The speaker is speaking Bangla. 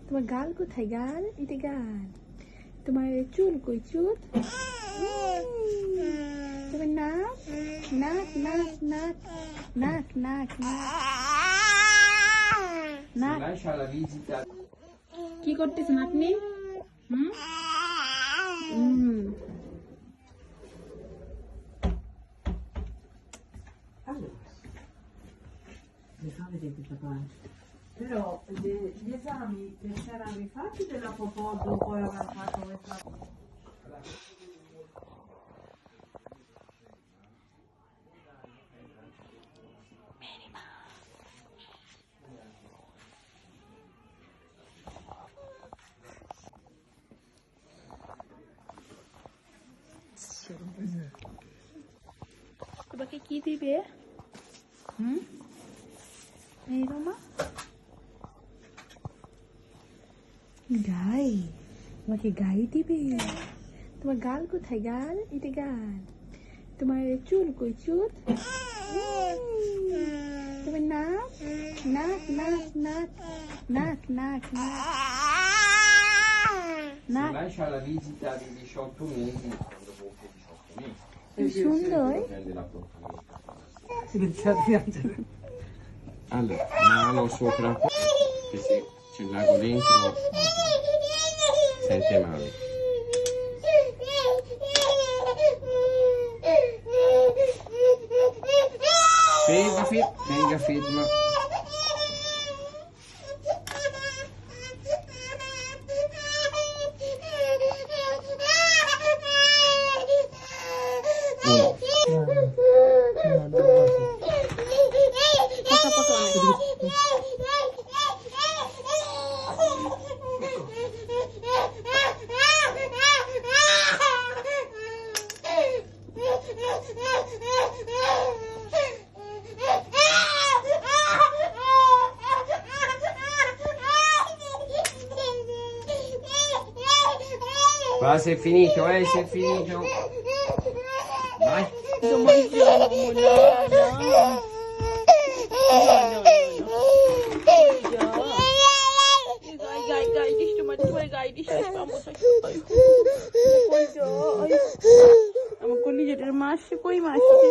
তোমার গাল কোথায়? গাল এটা গাল। তোমার চুল কই? চুল। তোমার নাক নাক নাক নাক নাক নাক নাক নাক। কি করতেছেন আপনি? Però gli esami che si erano rifatti della popò dopo aver fatto questa... তোমাকে কি দিবে? এই রমা গাই, তোমাকে গাই দিবে। তোমার গাল কোথায়? গাল এটা গাল। তোমার চুল কই? চুল। তোমার নাক নাক নাক নাক নাক নাক নাক। Lascia la visita di 18 mesi quando compie 18 mesi. সুন্দর। Prende l'appuntamento. Allora, mano sopra che se c'è il lago dentro sente male. Venga ferma. Va, si è finito, si è finito. Vai. আমার কলিজাটার মাসে কই মাসে?